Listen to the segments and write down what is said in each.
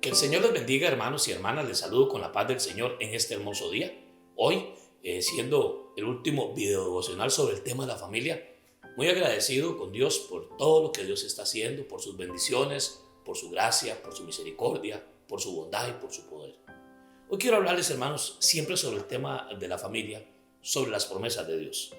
El Señor les bendiga, hermanos y hermanas. Les saludo con la paz del Señor en este hermoso día. Hoy, siendo el último video devocional sobre el tema de la familia, muy agradecido con Dios por todo lo que Dios está haciendo, por sus bendiciones, por su gracia, por su misericordia, por su bondad y por su poder. Hoy quiero hablarles, hermanos, siempre sobre el tema de la familia, sobre las promesas de Dios.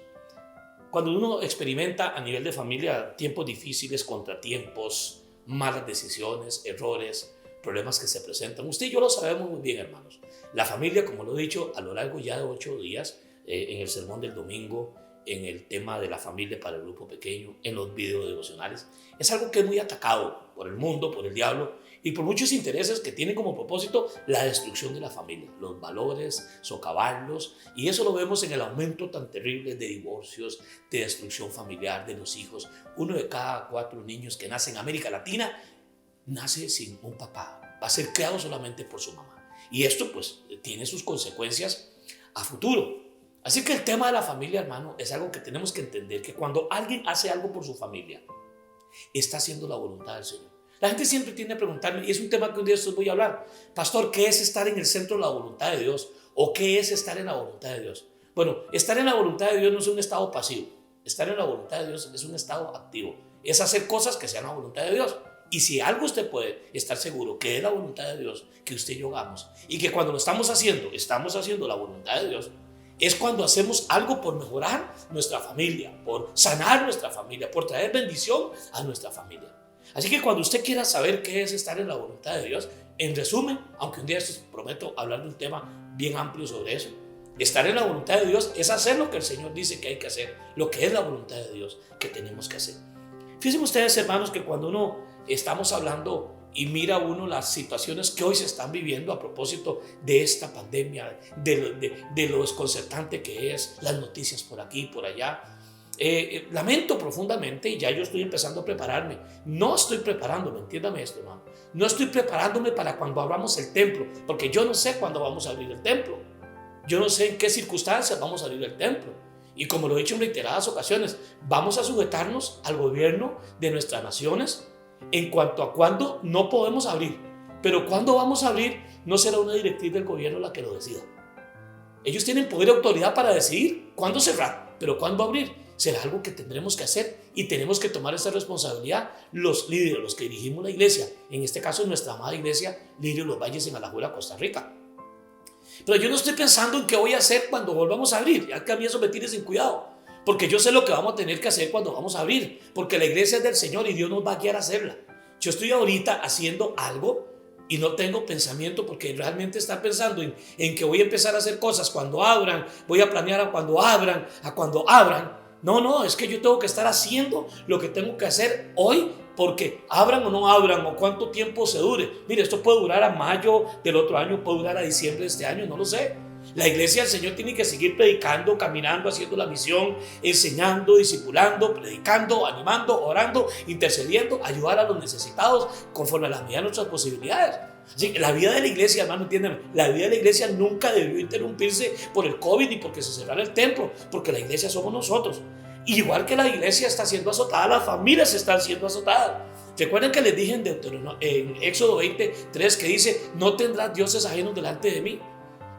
Cuando uno experimenta a nivel de familia tiempos difíciles, contratiempos, malas decisiones, errores, problemas que se presentan, usted y yo lo sabemos muy bien, hermanos. La familia, como lo he dicho a lo largo ya de 8 días, en el sermón del domingo, en el tema de la familia para el grupo pequeño, en los videos devocionales, es algo que es muy atacado por el mundo, por el diablo y por muchos intereses que tienen como propósito la destrucción de la familia, los valores, socavarlos, y eso lo vemos en el aumento tan terrible de divorcios, de destrucción familiar de los hijos. 1 de cada 4 niños que nacen en América Latina nace sin un papá, va a ser criado solamente por su mamá, y esto pues tiene sus consecuencias a futuro. Así que el tema de la familia, hermano, es algo que tenemos que entender, que cuando alguien hace algo por su familia, está haciendo la voluntad del Señor. La gente siempre tiende a preguntarme, y es un tema que un día les voy a hablar: pastor, ¿qué es estar en el centro de la voluntad de Dios? ¿O qué es estar en la voluntad de Dios? Bueno, estar en la voluntad de Dios no es un estado pasivo. Estar en la voluntad de Dios es un estado activo. Es hacer cosas que sean la voluntad de Dios. Y si algo usted puede estar seguro que es la voluntad de Dios, que usted y yo hagamos, y que cuando lo estamos haciendo la voluntad de Dios, es cuando hacemos algo por mejorar nuestra familia, por sanar nuestra familia, por traer bendición a nuestra familia. Así que cuando usted quiera saber qué es estar en la voluntad de Dios, en resumen, aunque un día les prometo hablar de un tema bien amplio sobre eso, estar en la voluntad de Dios es hacer lo que el Señor dice que hay que hacer, lo que es la voluntad de Dios que tenemos que hacer. Fíjense ustedes, hermanos, que cuando uno estamos hablando y mira uno las situaciones que hoy se están viviendo a propósito de esta pandemia, de lo desconcertante que es, las noticias por aquí y por allá, lamento profundamente, y ya yo estoy empezando a prepararme. No estoy preparándome, entiéndame esto, hermano, no estoy preparándome para cuando abramos el templo, porque yo no sé cuándo vamos a abrir el templo, yo no sé en qué circunstancias vamos a abrir el templo. Y como lo he dicho en reiteradas ocasiones, vamos a sujetarnos al gobierno de nuestras naciones en cuanto a cuándo no podemos abrir. Pero cuándo vamos a abrir no será una directriz del gobierno la que lo decida. Ellos tienen poder y autoridad para decidir cuándo cerrar, pero cuándo abrir será algo que tendremos que hacer, y tenemos que tomar esa responsabilidad los líderes, los que dirigimos la iglesia, en este caso nuestra amada iglesia Lirio Los Valles en Alajuela, Costa Rica. Pero yo no estoy pensando en qué voy a hacer cuando volvamos a abrir, ya que a mí eso me tiene sin cuidado, porque yo sé lo que vamos a tener que hacer cuando vamos a abrir, porque la iglesia es del Señor y Dios nos va a guiar a hacerla. Yo estoy ahorita haciendo algo y no tengo pensamiento, porque realmente estar pensando en que voy a empezar a hacer cosas cuando abran, voy a planear a cuando abran. No, es que yo tengo que estar haciendo lo que tengo que hacer hoy, porque abran o no abran, o cuánto tiempo se dure. Mire, esto puede durar a mayo del otro año, puede durar a diciembre de este año, no lo sé. La iglesia del Señor tiene que seguir predicando, caminando, haciendo la misión, enseñando, discipulando, predicando, animando, orando, intercediendo, ayudar a los necesitados conforme a las medidas de nuestras posibilidades. Así que la vida de la iglesia, hermano, entiéndeme, la vida de la iglesia nunca debió interrumpirse por el COVID ni porque se cerrara el templo, porque la iglesia somos nosotros. Y igual que la iglesia está siendo azotada, las familias están siendo azotadas. ¿Recuerdan que les dije en Éxodo 23 que dice: no tendrás dioses ajenos delante de mí?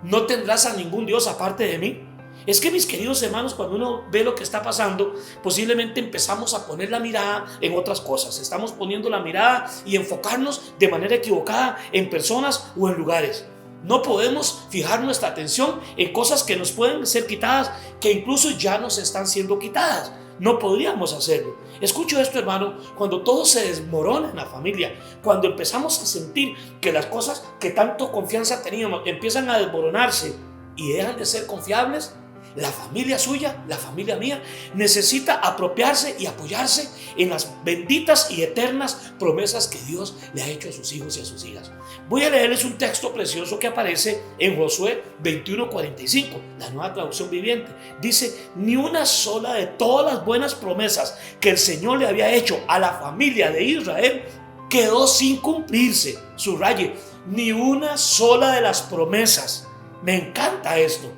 No tendrás a ningún Dios aparte de mí. Es que, mis queridos hermanos, cuando uno ve lo que está pasando, posiblemente empezamos a poner la mirada en otras cosas. Estamos poniendo la mirada y enfocarnos de manera equivocada en personas o en lugares. No podemos fijar nuestra atención en cosas que nos pueden ser quitadas, que incluso ya nos están siendo quitadas. No podríamos hacerlo. Escucho esto, hermano, cuando todo se desmorona en la familia, cuando empezamos a sentir que las cosas que tanto confianza teníamos empiezan a desmoronarse y dejan de ser confiables, la familia suya, la familia mía, necesita apropiarse y apoyarse en las benditas y eternas promesas que Dios le ha hecho a sus hijos y a sus hijas. Voy a leerles un texto precioso que aparece en Josué 21:45, la Nueva Traducción Viviente. Dice: ni una sola de todas las buenas promesas que el Señor le había hecho a la familia de Israel quedó sin cumplirse. Subraye: ni una sola de las promesas. Me encanta esto.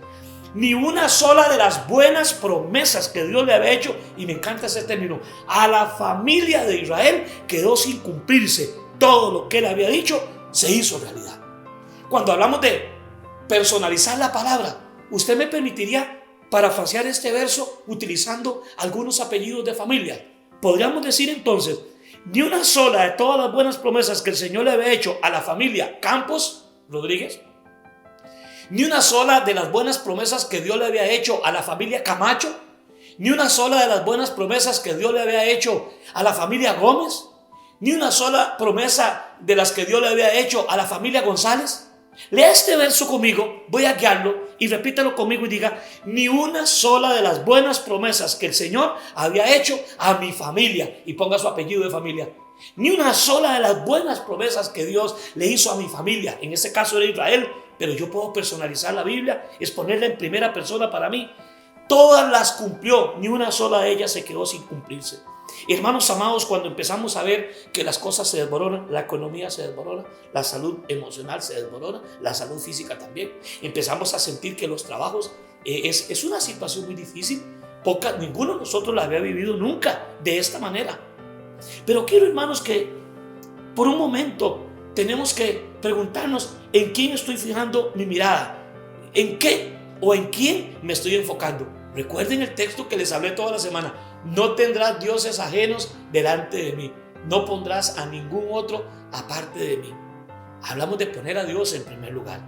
Ni una sola de las buenas promesas que Dios le había hecho, y me encanta ese término, a la familia de Israel quedó sin cumplirse. Todo lo que él había dicho se hizo realidad. Cuando hablamos de personalizar la palabra, ¿usted me permitiría parafrasear este verso utilizando algunos apellidos de familia? Podríamos decir entonces, ni una sola de todas las buenas promesas que el Señor le había hecho a la familia Campos Rodríguez, ni una sola de las buenas promesas que Dios le había hecho a la familia Camacho, ni una sola de las buenas promesas que Dios le había hecho a la familia Gómez, ni una sola promesa de las que Dios le había hecho a la familia González. Lea este verso conmigo, voy a guiarlo y repítalo conmigo y diga: ni una sola de las buenas promesas que el Señor había hecho a mi familia, y ponga su apellido de familia. Ni una sola de las buenas promesas que Dios le hizo a mi familia, en este caso era Israel, pero yo puedo personalizar la Biblia, es ponerla en primera persona para mí. Todas las cumplió, ni una sola de ellas se quedó sin cumplirse. Hermanos amados, cuando empezamos a ver que las cosas se desmoronan, la economía se desmorona, la salud emocional se desmorona, la salud física también, empezamos a sentir que los trabajos es una situación muy difícil. Ninguno de nosotros la había vivido nunca de esta manera. Pero quiero, hermanos, que por un momento tenemos que preguntarnos en quién estoy fijando mi mirada, en qué o en quién me estoy enfocando. Recuerden el texto que les hablé toda la semana: no tendrás dioses ajenos delante de mí, no pondrás a ningún otro aparte de mí. Hablamos de poner a Dios en primer lugar.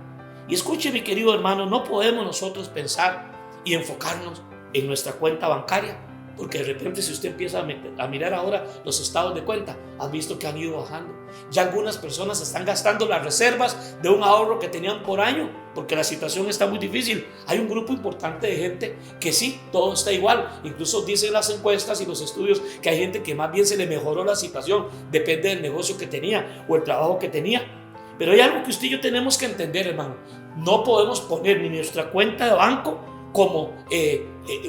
Y escuche, mi querido hermano, no podemos nosotros pensar y enfocarnos en nuestra cuenta bancaria, porque de repente, si usted empieza a mirar ahora los estados de cuenta, han visto que han ido bajando. Ya algunas personas están gastando las reservas de un ahorro que tenían por año, porque la situación está muy difícil. Hay un grupo importante de gente que sí, todo está igual. Incluso dicen las encuestas y los estudios que hay gente que más bien se le mejoró la situación, depende del negocio que tenía o el trabajo que tenía. Pero hay algo que usted y yo tenemos que entender, hermano: no podemos poner ni nuestra cuenta de banco como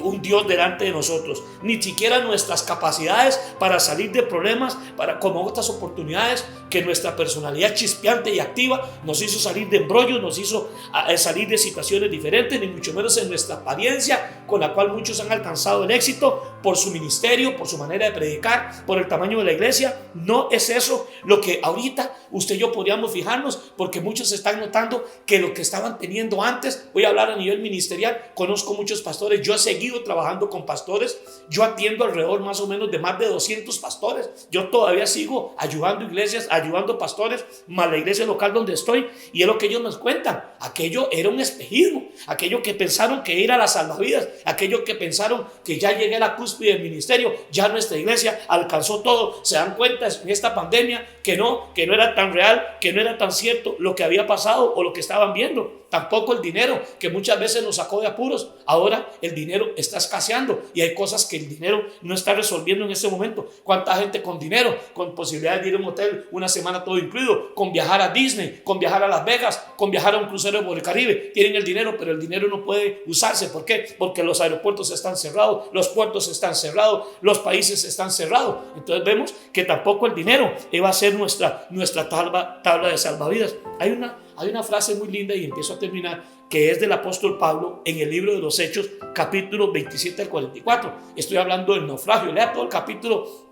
un Dios delante de nosotros, ni siquiera nuestras capacidades para salir de problemas, como otras oportunidades que nuestra personalidad chispeante y activa nos hizo salir de embrollos, nos hizo salir de situaciones diferentes, ni mucho menos en nuestra apariencia con la cual muchos han alcanzado el éxito por su ministerio, por su manera de predicar, por el tamaño de la iglesia. No es eso lo que ahorita usted y yo podríamos fijarnos, porque muchos están notando que lo que estaban teniendo antes, voy a hablar a nivel ministerial, conozco muchos pastores, yo he seguido trabajando con pastores, yo atiendo alrededor más o menos de más de 200 pastores, yo todavía sigo ayudando iglesias, ayudando pastores, más la iglesia local donde estoy, y es lo que ellos nos cuentan: aquello era un espejismo, aquello que pensaron que era la salvavidas, aquello que pensaron que ya llegué a la cúspide del ministerio, ya nuestra iglesia alcanzó todo. Se dan cuenta en esta pandemia que no era tan real, que no era tan cierto lo que había pasado o lo que estaban viendo. Tampoco el dinero, que muchas veces nos sacó de apuros. Ahora el dinero está escaseando y hay cosas que el dinero no está resolviendo en este momento. ¿Cuánta gente con dinero, con posibilidades de ir a un hotel una semana todo incluido, con viajar a Disney, con viajar a Las Vegas, con viajar a un crucero por el Caribe? Tienen el dinero, pero el dinero no puede usarse. ¿Por qué? Porque los aeropuertos están cerrados, los puertos están cerrados, los países están cerrados. Entonces vemos que tampoco el dinero va a ser nuestra tabla de salvavidas. Hay una frase muy linda, y empiezo a terminar, que es del apóstol Pablo en el libro de los Hechos, capítulo 27 al 44. Estoy hablando del naufragio. Lea todo el capítulo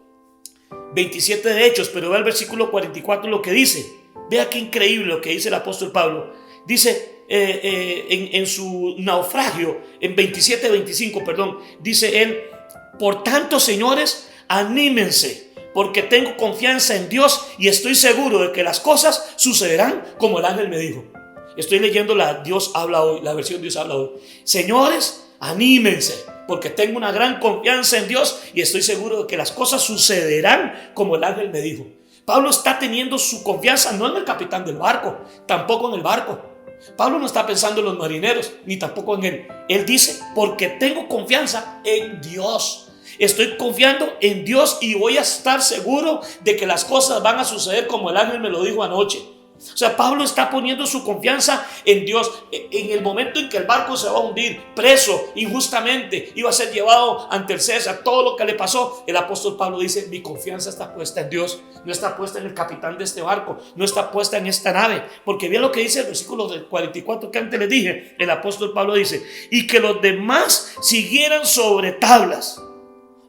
27 de Hechos, pero vea el versículo 44 lo que dice. Vea qué increíble lo que dice el apóstol Pablo. Dice en su naufragio, en 27-25, dice él: por tanto, señores, anímense, porque tengo confianza en Dios y estoy seguro de que las cosas sucederán como el ángel me dijo. Estoy leyendo la versión Dios habla hoy. Señores, anímense, porque tengo una gran confianza en Dios y estoy seguro de que las cosas sucederán como el ángel me dijo. Pablo está teniendo su confianza no en el capitán del barco, tampoco en el barco. Pablo no está pensando en los marineros, ni tampoco en él. Él dice: porque tengo confianza en Dios. Estoy confiando en Dios y voy a estar seguro de que las cosas van a suceder como el ángel me lo dijo anoche. O sea, Pablo está poniendo su confianza en Dios. En el momento en que el barco se va a hundir, preso injustamente, iba a ser llevado ante el César, todo lo que le pasó, el apóstol Pablo dice: mi confianza está puesta en Dios, no está puesta en el capitán de este barco, no está puesta en esta nave. Porque vean lo que dice el versículo del 44 que antes les dije. El apóstol Pablo dice: y que los demás siguieran sobre tablas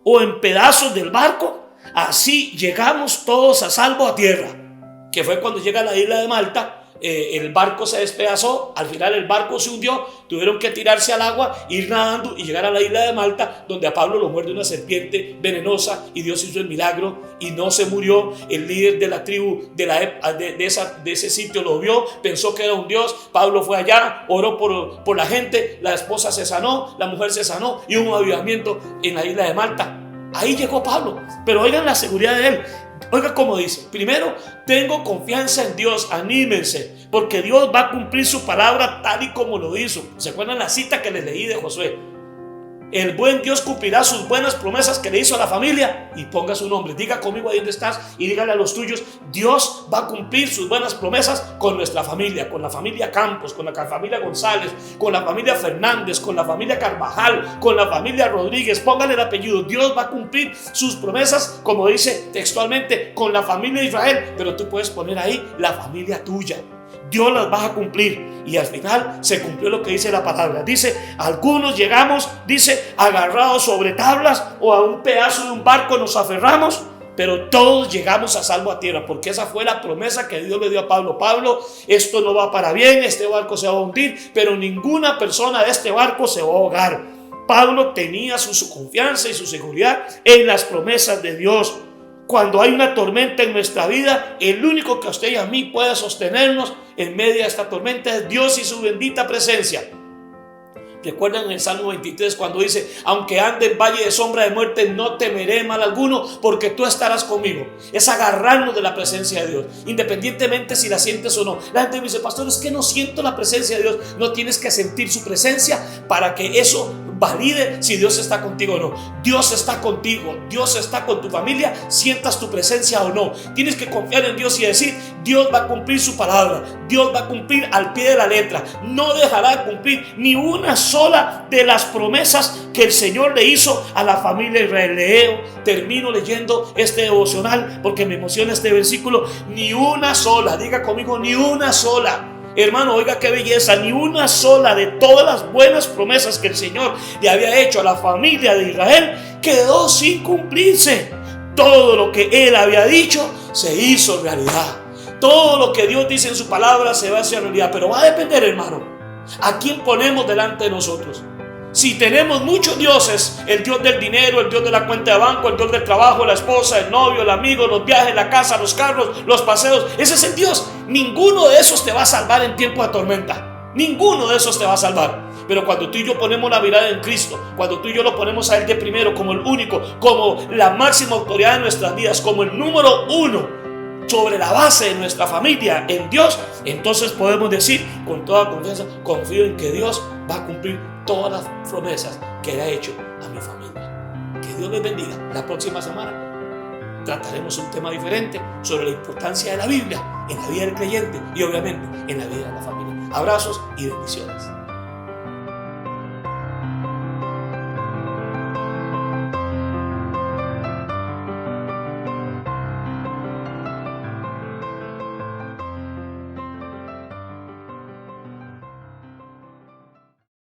o en pedazos del barco, así llegamos todos a salvo a tierra. que fue cuando llega a la isla de Malta. El barco se despedazó, al final el barco se hundió, tuvieron que tirarse al agua, ir nadando y llegar a la isla de Malta, donde a Pablo lo muerde una serpiente venenosa y Dios hizo el milagro y no se murió. El líder de la tribu de ese sitio lo vio, pensó que era un dios. Pablo fue allá, oró por la gente, la esposa se sanó, la mujer se sanó y hubo un avivamiento en la isla de Malta. Ahí llegó Pablo, pero oigan la seguridad de él. Oiga cómo dice: primero, tengo confianza en Dios, anímense, porque Dios va a cumplir su palabra tal y como lo hizo. ¿Se acuerdan la cita que les leí de Josué? El buen Dios cumplirá sus buenas promesas que le hizo a la familia. Y ponga su nombre, diga conmigo ahí donde estás y dígale a los tuyos: Dios va a cumplir sus buenas promesas con nuestra familia, con la familia Campos, con la familia González, con la familia Fernández, con la familia Carvajal, con la familia Rodríguez. Póngale el apellido. Dios va a cumplir sus promesas, como dice textualmente, con la familia de Israel. Pero tú puedes poner ahí la familia tuya. Dios las va a cumplir. Y al final se cumplió lo que dice la palabra. Dice: algunos llegamos, dice, agarrados sobre tablas o a un pedazo de un barco nos aferramos, pero todos llegamos a salvo a tierra, porque esa fue la promesa que Dios le dio a Pablo. Pablo, esto no va para bien, este barco se va a hundir, pero ninguna persona de este barco se va a ahogar. Pablo tenía su confianza y su seguridad en las promesas de Dios. Cuando hay una tormenta en nuestra vida, el único que a usted y a mí puede sostenernos en medio de esta tormenta es Dios y su bendita presencia. ¿Recuerdan en el Salmo 23 cuando dice: aunque ande en valle de sombra de muerte, no temeré mal alguno, porque tú estarás conmigo? Es agarrarnos de la presencia de Dios, independientemente si la sientes o no. La gente me dice: pastor, es que no siento la presencia de Dios. No tienes que sentir su presencia para que eso valide si Dios está contigo o no. Dios está contigo, Dios está con tu familia, sientas tu presencia o no. Tienes que confiar en Dios y decir: Dios va a cumplir su palabra, Dios va a cumplir al pie de la letra. No dejará de cumplir ni una sola de las promesas que el Señor le hizo a la familia de Israel. Termino leyendo este devocional porque me emociona este versículo. Ni una sola, diga conmigo, ni una sola. Hermano, oiga qué belleza, ni una sola de todas las buenas promesas que el Señor le había hecho a la familia de Israel quedó sin cumplirse. Todo lo que Él había dicho se hizo realidad. Todo lo que Dios dice en su palabra se va a hacer realidad. Pero va a depender, hermano, ¿a quién ponemos delante de nosotros? Si tenemos muchos dioses, el Dios del dinero, el Dios de la cuenta de banco, el Dios del trabajo, la esposa, el novio, el amigo, los viajes, la casa, los carros, los paseos, ese es el Dios. Ninguno de esos te va a salvar en tiempo de tormenta. Ninguno de esos te va a salvar. Pero cuando tú y yo ponemos la mirada en Cristo, cuando tú y yo lo ponemos a Él de primero, como el único, como la máxima autoridad de nuestras vidas, como el número uno sobre la base de nuestra familia en Dios, entonces podemos decir con toda confianza: confío en que Dios va a cumplir todas las promesas que Él ha hecho a mi familia. Que Dios les bendiga. La próxima semana trataremos un tema diferente sobre la importancia de la Biblia en la vida del creyente y obviamente en la vida de la familia. Abrazos y bendiciones.